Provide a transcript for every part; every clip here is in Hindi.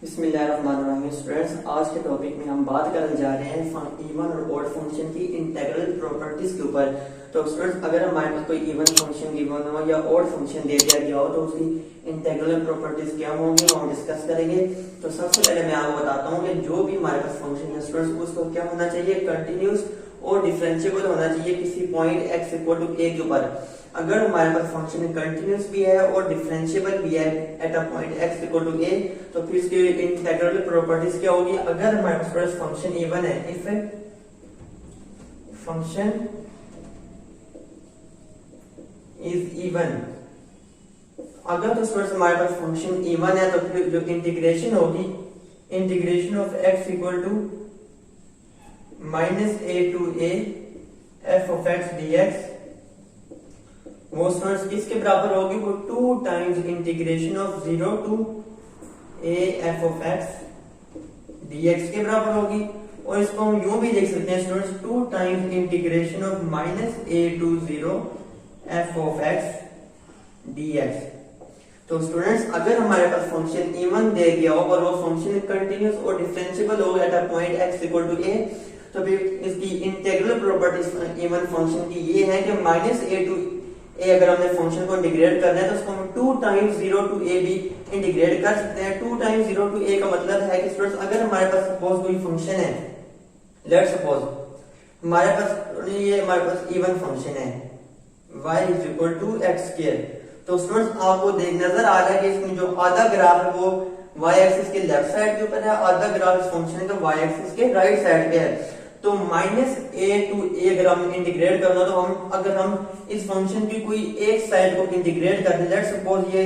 बिस्मिल्लाहिर्रहमानिर्रहीम स्टूडेंट्स, आज के टॉपिक में हम बात करने जा रहे हैं इवन और ऑड फंक्शन की इंटीग्रल प्रॉपर्टीज के ऊपर। तो स्टूडेंट्स, अगर हमारे पास कोई इवन फंक्शन गिवन हो या ऑड फंक्शन दे दिया गया हो तो उसकी इंटीग्रल प्रॉपर्टीज क्या होंगी हम डिस्कस करेंगे। तो सबसे पहले मैं आपको बताता हूँ कि जो भी हमारे पास फंक्शन है स्टूडेंट्स, उसको क्या होना चाहिए, कंटिन्यूस और डिफरेंशिएबल होना चाहिए किसी point x equal to a के ऊपर। अगर हमारे पास फंक्शन कंटिन्यूस भी है और डिफरेंशिएबल भी है at a point x equal to a, तो फिर इसकी इंटीग्रल प्रॉपर्टीज क्या होगी। अगर हमारे पास फंक्शन इवन है, इफ फंक्शन इज इवन, अगर तो स्टूडेंट्स हमारे पास फंक्शन इवन है तो फिर जो इंटीग्रेशन होगी, integration of x equal to minus a to a f of x dx, वो स्टूडेंट्स किसके बराबर होगी, वो 2 times integration of 0 to a f of x dx के बराबर होगी। और इसको हम यूं भी देख सकते हैं students, 2 times integration of minus a to 0 f of x dx। तो स्टूडेंट्स, अगर हमारे पास फंक्शन इवन दे गया हो और वो फंक्शन कंटिन्यूस और डिफरेंशिएबल हो at a point x equal to a, तो फिर इसकी इंटीग्रल प्रॉपर्टीज इवन फंक्शन की ये है कि माइनस a टू a अगर हमने फंक्शन को इंटीग्रेट करना है तो उसको हम 2 टाइम्स 0 टू a भी इंटीग्रेट कर सकते हैं। 2 टाइम्स 0 टू a का मतलब है कि स्टूडेंट्स, अगर हमारे पास सपोज कोई फंक्शन है, लेट्स सपोज हमारे पास इवन फंक्शन है y is equal to x square. तो स्टूडेंट्स, आपको देख नजर आ रहा है कि इसमें जो आधा ग्राफ है वो y एक्सिस के लेफ्ट साइड के ऊपर है, आधा ग्राफ इस फंक्शन का y एक्सिस के राइट साइड पे है। तो माइनस a टू a अगर हम इंटीग्रेट करना तो अगर हम इस फंक्शन की कोई एक साइड को इंटीग्रेट कर दें, लेट्स सपोज ये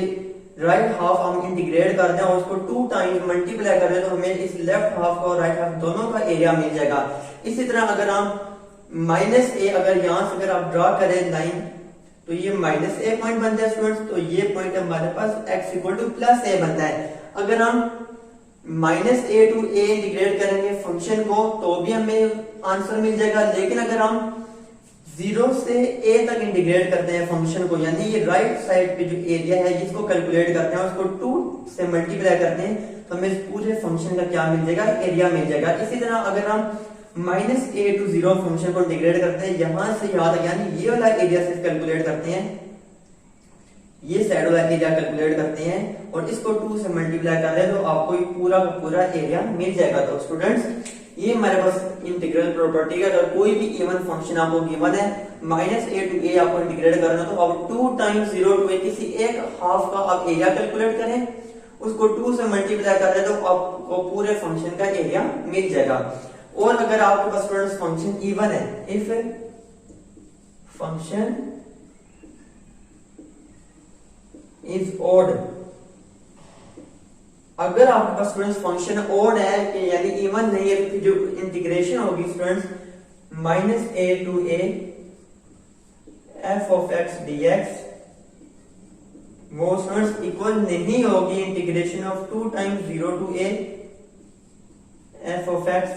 राइट हाफ हम इंटीग्रेट कर दें और उसको 2 टाइम्स मल्टीप्लाई कर दें, तो हमें इस लेफ्ट हाफ का और राइट हाफ दोनों का एरिया मिल जाएगा। इसी तरह अगर हम माइनस a अगर यहां से अगर आप ड्रॉ करें लाइन, तो ये माइनस a पॉइंट बनता है स्टूडेंट्स, तो ये पॉइंट हमारे पास x equal to plus a बनता है। अगर हम minus a to a integrate करेंगे फंक्शन को तो भी हमें आंसर मिल जाएगा। लेकिन अगर हम 0 से a तक इंटीग्रेट करते हैं फंक्शन को, यानी ये राइट साइड पे जो एरिया है इसको कैलकुलेट करते हैं, उसको 2 से मल्टीप्लाई करते हैं, तो हमें पूरे फंक्शन का क्या मिल जाएगा, एरिया मिल जाएगा। इसी तरह अगर हम माइनस a टू 0 फंक्शन को इंटीग्रेट करते हैं यहां से यहां तक, यानी ये वाला एरिया से कैलकुलेट करते हैं, ये साइड वाला एरिया कैलकुलेट करते हैं और इसको 2 से मल्टीप्लाई कर रहे हैं, तो आपको ये पूरा का पूरा एरिया मिल जाएगा। तो स्टूडेंट्स, ये हमारे पास इंटीग्रल प्रॉपर्टी है। अगर कोई भी इवन फंक्शन आपको गिवन है, माइनस a टू a आपको इंटीग्रेट करना, तो आप 2 टाइम्स 0 टू a किसी एक हाफ का आप एरिया कैलकुलेट करें, उसको 2 से मल्टीप्लाई कर रहे हैं, तो आपको पूरे फंक्शन का एरिया मिल जाएगा। और अगर आपके पास स्टूडेंट्स फंक्शन इवन है, इफ फंक्शन इज ऑड, अगर आपके पास स्टूडेंट्स फंक्शन ऑड है कि यानी इवन नहीं है, तो जो इंटीग्रेशन होगी students minus a to a f of x dx, वो स्टूडेंट्स इक्वल नहीं होगी integration of 2 times 0 to a f of x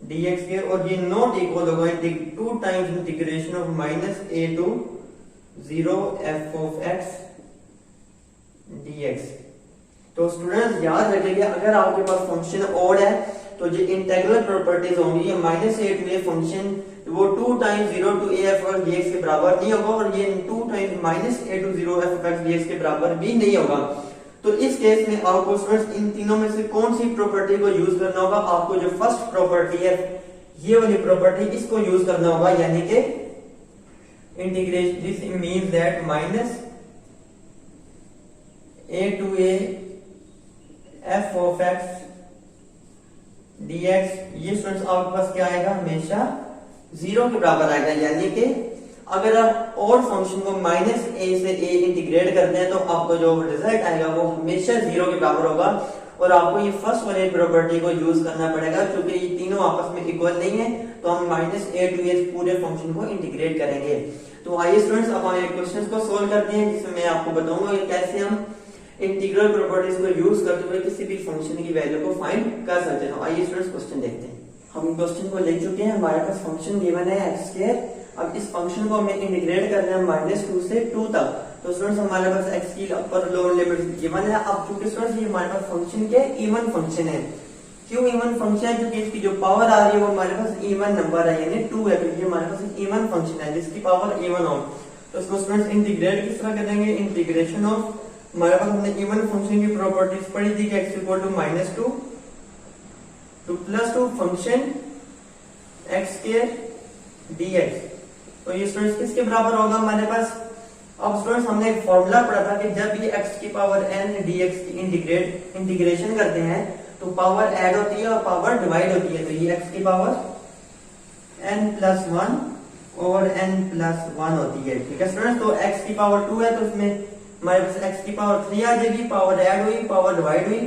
dx के, और ये नॉट इक्वल होगा 2 times integration of minus a to 0 f of x dx। तो स्टूडेंट्स याद रखिएगा, अगर आपके पास फंक्शन ऑड है तो जो इंटीग्रल प्रॉपर्टीज होंगी, ये minus a to a function वो 2 times 0 to a f of dx के बराबर नहीं होगा, और ये 2 टाइम्स minus a to 0 f of x dx के बराबर भी नहीं होगा। तो इस केस में आपको स्टूडेंट्स इन तीनों में से कौन सी प्रॉपर्टी को यूज करना होगा, आपको जो फर्स्ट प्रॉपर्टी है ये वाली प्रॉपर्टी, इसको यूज करना होगा, यानी कि integration, this means that minus a to a f of x dx, ये स्टूडेंट्स आपके पास क्या आएगा, हमेशा 0 के बराबर आएगा। यानी कि अगर आप और फंक्शन को माइनस a से a इंटीग्रेट करते हैं तो आपको जो रिजल्ट आएगा वो हमेशा 0 के बराबर होगा। और आपको ये फर्स्ट वाली प्रॉपर्टी को यूज करना पड़ेगा, क्योंकि ये तीनों आपस में इक्वल नहीं है, तो हम माइनस a टू a पूरे फंक्शन को इंटीग्रेट करेंगे। तो आइए स्टूडेंट्स, अब हम क्वेश्चन को सोल्व करते हैं, जिसमें मैं आपको बताऊंगा कि कैसे हम इंटीग्रल प्रॉपर्टीज को यूज करते हुए किसी भी फंक्शन की वैल्यू को फाइंड कर सकते हैं। आइए स्टूडेंट्स क्वेश्चन देखते हैं। हम क्वेश्चन को लिख चुके हैं, हमारे पास फंक्शन गिवन है x स्क्वायर। अब इस फंक्शन को हमें इंटीग्रेट करना है -2 से 2 तक। तो स्टूडेंट्स हमारे पास x की अपर लोअर लिमिट गिवन है। अब क्योंकि स्टूडेंट्स ये हमारे पास फंक्शन के इवन फंक्शन है, क्यों इवन फंक्शन है, क्योंकि इसकी जो पावर आ रही है वो हमारे पास इवन नंबर है, यानी 2 है, तो ये हमारे पास एक इवन फंक्शन है जिसकी पावर इवन हो। तो इसको स्टूडेंट्स इंटीग्रेट किस तरह करेंगे, इंटीग्रेशन ऑफ, हमारे पास हमने इवन फंक्शन की प्रॉपर्टीज पढ़ी थी कि x equal to -2 to +2 function x square dx। तो ये स्टूडेंट्स किसके बराबर होगा हमारे पास। अब स्टूडेंट्स हमने एक फॉर्मूला पढ़ा था कि जब ये x की पावर n dx की इंटीग्रेशन करते हैं तो पावर ऐड होती है और पावर डिवाइड होती है। तो ये x की पावर n+1 और n+1 होती है, ठीक है स्टूडेंट्स। तो x की पावर 2 है तो इसमें हमारे पास x की पावर 3 आ जाएगी, पावर ऐड हुई, पावर डिवाइड हुई,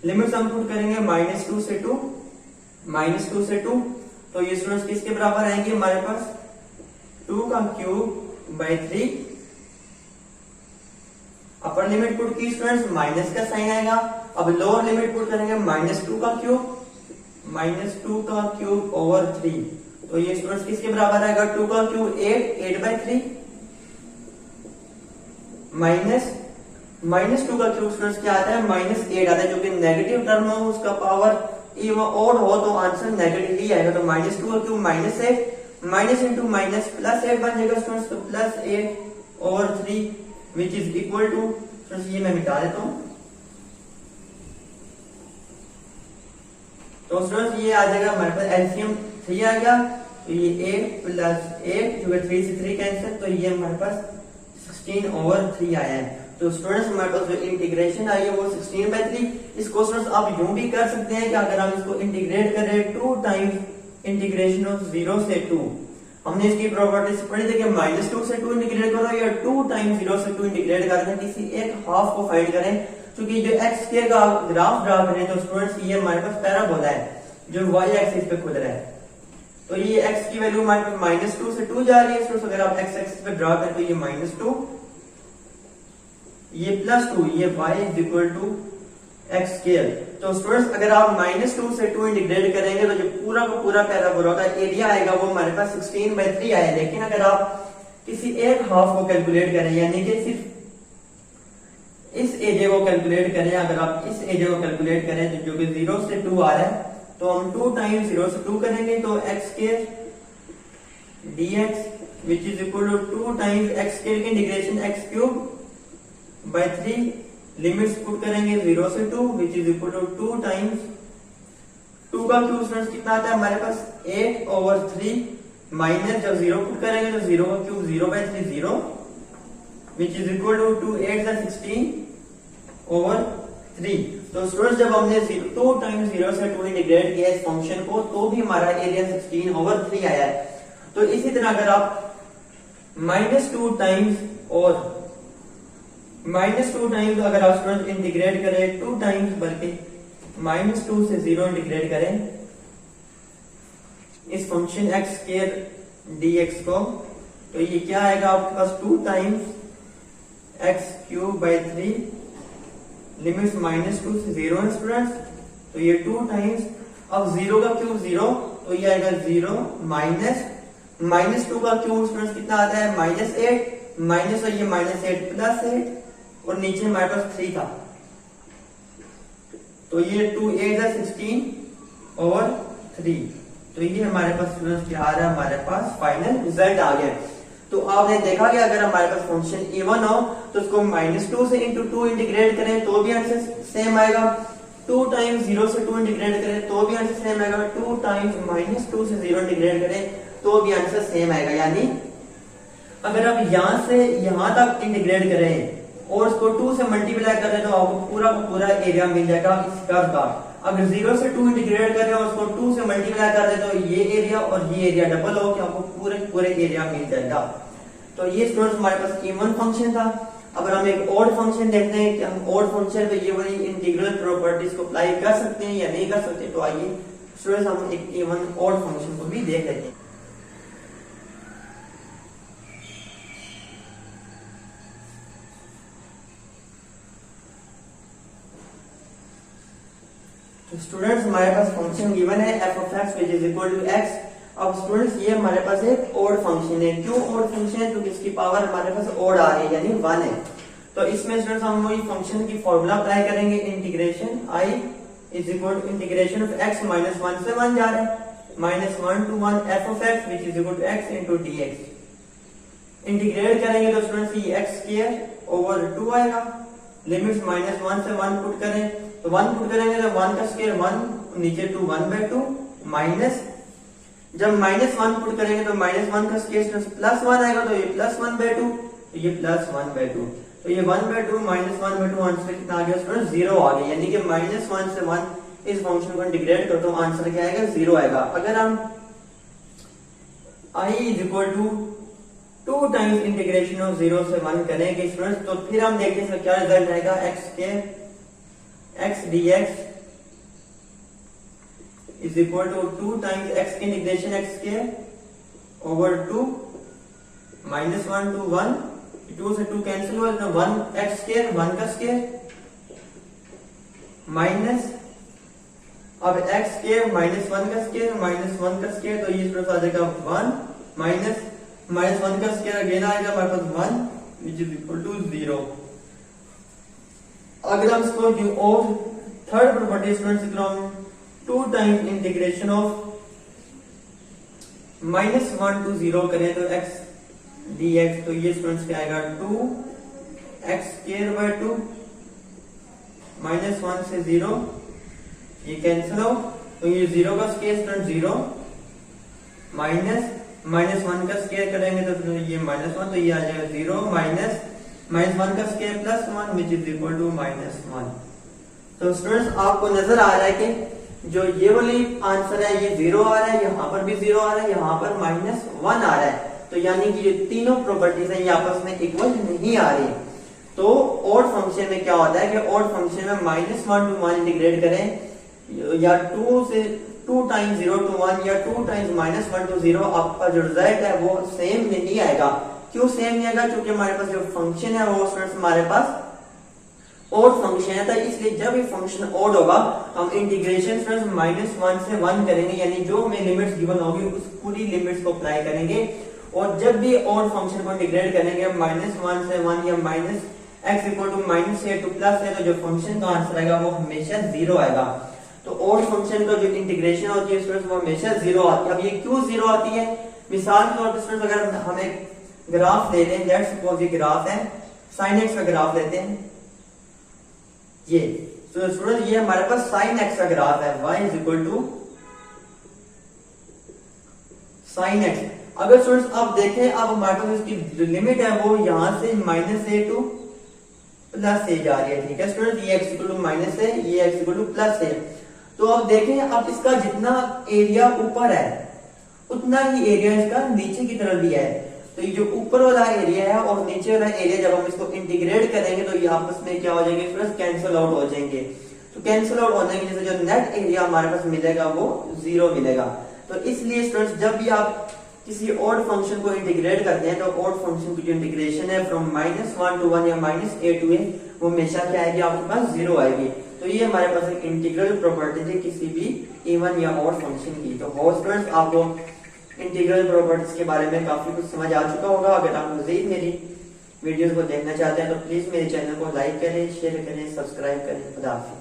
लिमिट्स हम पुट करेंगे -2 से 2, -2 से 2। तो ये स्टूडेंट्स किसके बराबर आएंगे हमारे पास 2 का cube by 3। Upper limit put की स्टूडेंट्स माइनस का साइन आएगा। अब लोअर लिमिट पुट करेंगे -2 का क्यूब, -2 का क्यूब ओवर 3। तो ये स्टूडेंट्स किसके बराबर आएगा 2 का क्यूब 8/3 माइनस -2 का क्यूब स्टूडेंट्स क्या आता है -8 आता है, जो कि नेगेटिव टर्म हो उसका पावर इवन ऑड हो तो आंसर नेगेटिव ही आएगा। तो -2 का क्यूब -8, माइनस इंटू माइनस +8 बन जाएगा स्टूडेंट्स। तो +8 over 3 which is equal to, ये मैं मिटा देता हूं। तो स्टूडेंट्स ये आ जाएगा हमारे पास एलसीएम 3 आ गया, तो ये 8 + 8 जो है 3 से 3 कैंसिल, तो ये हमारे पास 16 ओवर 3 आया है। तो स्टूडेंट्स हमारे पास जो इंटीग्रेशन आई है वो 16/3। इसको स्टूडेंट्स आप यूं भी कर सकते हैं कि अगर हम इसको इंटीग्रेट करें 2 टाइम्स इंटीग्रेशन ऑफ 0 से 2, हमने इसकी प्रॉपर्टीज पढ़ी थी कि -2 से 2 इंटीग्रेट करो या 2 टाइम्स 0 से 2 इंटीग्रेट करके किसी एक हाफ को फाइंड करें। क्योंकि जो x स्क्वायर का ग्राफ ड्रा करें तो स्टूडेंट्स ये हमारे पास पैराबोला है जो y एक्सिस पे खुद रहा है। तो ये x की वैल्यू हमारे पास -2 से 2 जा रही है स्टूडेंट्स। अगर आप x एक्सिस पे ड्रा करें तो ये -2, ये +2, ये y is equal to x square. तो स्टूडेंट्स अगर आप -2 से 2 इंटीग्रेट करेंगे तो जो पूरा का पूरा पैराबोला का एरिया आएगा वो हमारे पास 16/3 आया। लेकिन अगर आप किसी एक हाफ को कैलकुलेट करें, यानी कि सिर्फ इस एरिया को कैलकुलेट करें, अगर आप इस एरिया को कैलकुलेट करें तो जो कि 0 से 2 आ रहा है, तो हम 2 टाइम्स 0 से 2 करेंगे तो x square dx which is equal to 2 times x square की integration x cube by 3, limits put करेंगे 0 से 2 which is equal to 2 times 2 का क्यूब स्टूडेंट्स कितना आता है हमारे पास 8 ओवर 3 माइनस जब 0 पुट करेंगे तो 0 का cube 0/3 0 which is equal to 2 8 16 over 3। तो स्टूडेंट्स जब हमने 2 टाइम्स 0 से 2 इंटीग्रेट किया इस फंक्शन को तो भी हमारा एरिया 16 ओवर 3 आया है। तो इसी तरह अगर आप -2 टाइम्स और -2 टाइम्स अगर आप स्टूडेंट इंटीग्रेट करें 2 टाइम्स, बल्कि -2 से 0 इंटीग्रेट करें इस फंक्शन x स्क्वायर dx को, तो ये क्या आएगा आपके पास 2 times x cube by 3, limits -2 से 0 है स्टूडेंट्स। तो ये 2 टाइम्स, अब 0 का क्यूब 0 तो ये आएगा 0 माइनस -2 का क्यूब स्टूडेंट्स कितना आता है -8 माइनस, और ये -8 +8 और नीचे हमारे पास 3 था, तो ये 2 8 16 ओवर 3। तो ये हमारे पास स्टूडेंट्स क्या आ रहा है, हमारे पास फाइनल रिजल्ट आ गया। तो आपने देखा कि अगर हमारे पास फंक्शन इवन हो तो उसको -2 से इंटू 2 इंटीग्रेट करें तो भी आंसर सेम आएगा, 2 टाइम्स 0 से 2 इंटीग्रेट करें तो भी आंसर सेम आएगा, 2 टाइम्स -2 से 0 इंटीग्रेट करें तो भी आंसर सेम आएगा। यानी अगर आप यहां से यहां तक इंटीग्रेट करें और उसको 2 से मल्टीप्लाई करें तो आपको पूरा का पूरा एरिया मिल जाएगा इस कर्व का। अगर 0 से 2 इंटीग्रेट करें और उसको 2 से मल्टीप्लाई कर दें तो ये एरिया और ये एरिया डबल हो के आपको पूरे एरिया मिल जाएगा। तो ये स्टूडेंट्स हमारे पास इवन फंक्शन था। अगर हम एक ऑड फंक्शन देखते हैं कि हम ऑड फंक्शन पे ये वाली इंटीग्रल प्रॉपर्टीज को अप्लाई कर सकते हैं या नहीं कर सकते, तो आइए स्टूडेंट्स हम एक इवन ऑड फंक्शन को भी देख लेते हैं। तो स्टूडेंट्स हमारे पास फंक्शन गिवन है f of x which is equal to x। अब स्टूडेंट्स ये हमारे पास एक ओड फंक्शन है। क्यों ओड फंक्शन है? क्योंकि इसकी पावर हमारे पास ओड आ रही है यानी 1 है। तो इसमें स्टूडेंट्स हम वही फंक्शन की फॉर्मूला अप्लाई करेंगे, integration I is equal to integration of x minus 1 से 1 जा रहा है -1 to 1 f of x which is equal to x into dx। Integrate करेंगे तो स्टूडेंट्स ये x स्क्वायर ओवर 2 आएगा। लिमिट्स -1 से 1 पुट करें तो 1 पुट करेंगे तो 1 का स्क्वायर 1 नीचे 2 1/2 माइनस, जब -1 पुट करेंगे तो -1 का स्क्वायर +1 आएगा तो ये +1/2 तो ये +1/2 तो ये 1/2 -1/2 आंसर कितना आ गया स्टूडेंट 0 आ गया। यानी कि -1 से 1 इस फंक्शन को इंटीग्रेट कर तो आंसर क्या आएगा 0 आएगा। अगर हम i is equal to 2 times integration of 0 से 1 करेंगे स्टूडेंट्स तो फिर हम देखते हैं क्या रिजल्ट आएगा। x dx is equal to 2 times x integration x square over 2 -1 to 1 2 से 2 कैंसिल हुआ तो 1 x स्क्वायर 1 का स्क्वायर माइनस, अब x स्क्वायर -1 का स्क्वायर -1 का स्क्वायर तो ये आ जाएगा 1 माइनस -1 का स्क्वायर अगेन आएगा हमारे पास 1 विच इज इक्वल टू 0। अगर हम इसको और थर्ड प्रॉपर्टी स्टूडेंट्स हम 2 टाइम्स इंटीग्रेशन ऑफ -1 to 0 करें तो x dx तो ये स्टूडेंट्स क्या आएगा 2x स्क्वायर बाय 2 -1 से 0 ये कैंसिल हो तो ये 0 का स्क्वायर स्टूडेंट 0 माइनस -1 का स्क्वायर करेंगे तो ये -1 तो ये आ जाएगा 0 माइनस -1 का square +1 which is equal to -1। तो स्टूडेंट्स आपको नजर आ रहा है कि जो ये वाली आंसर है ये 0 आ रहा है, यहाँ पर भी 0 आ रहा है, यहाँ पर -1 आ रहा है। तो यानी कि ये तीनों प्रॉपर्टीज हैं ये आपस में इक्वल नहीं आ रही। तो ऑड फंक्शन में क्या होता है कि ऑड फंक्शन में -1 to 1 इंटीग्रेट करें या 2 टाइम्स 0 to 1 या 2 टाइम्स -1 to 0 आपका जो रिजल्ट है वो सेम नहीं आएगा। क्यों सेम नहीं आएगा? क्योंकि हमारे पास जो फंक्शन है वो स्टूडेंट्स हमारे पास ऑड फंक्शन है, तो इसलिए जब ये फंक्शन ऑड होगा हम इंटीग्रेशन -1 से 1 करेंगे यानी जो हमें लिमिट्स गिवन होगी उस पूरी लिमिट्स को अप्लाई करेंगे। और जब भी ऑड फंक्शन को इंटीग्रेट करेंगे -1 से 1 या x equal to -a to +a तो जो फंक्शन का आंसर आएगा वो हमेशा 0 आएगा। तो ऑड फंक्शन का जो इंटीग्रेशन होती है स्टूडेंट्स वो हमेशा 0 आती है। अब ये क्यों 0 आती है? मिसाल के तौर पर स्टूडेंट्स अगर हम एक ग्राफ ले लें, लेट्स सपोज ये ग्राफ है, sin x का ग्राफ लेते हैं ये, तो स्टूडेंट ये हमारे पास sin x का ग्राफ है, y is equal to sin x। अगर स्टूडेंट्स अब देखें अब हमारे पास इसकी जो लिमिट है वो यहां से -a टू +a जा रही है, ठीक है स्टूडेंट, ये x इक्वल टू -a ये x इक्वल टू +a। तो अब देखें अब इसका जितना एरिया ऊपर है उतना ही एरिया इसका नीचे की तरफ भी है। तो ये जो ऊपर वाला एरिया है और नीचे वाला एरिया जब हम इसको इंटीग्रेट करेंगे तो ये आपस में क्या हो जाएंगे स्टूडेंट्स कैंसिल आउट हो जाएंगे। तो कैंसिल आउट होने की वजह से जो नेट एरिया हमारे पास मिलेगा वो 0 मिलेगा। तो इसलिए स्टूडेंट्स जब भी आप किसी ऑड फंक्शन को इंटीग्रेट करते हैं तो ऑड फंक्शन की जो इंटीग्रेशन है फ्रॉम -1 to 1 या -a to a वो हमेशा क्या आएगी आपके पास 0 आएगी। तो ये हमारे पास एक इंटीग्रल प्रॉपर्टी है किसी भी इवन या ऑड फंक्शन की। तो हो स्टूडेंट्स आपको इंटीग्रल प्रॉपर्टीज के बारे में काफी कुछ समझ आ चुका होगा। अगर आप मजीद मेरी वीडियोस को देखना चाहते हैं तो प्लीज मेरे चैनल को लाइक करें, शेयर करें, सब्सक्राइब करें। खुदा हाफिज़।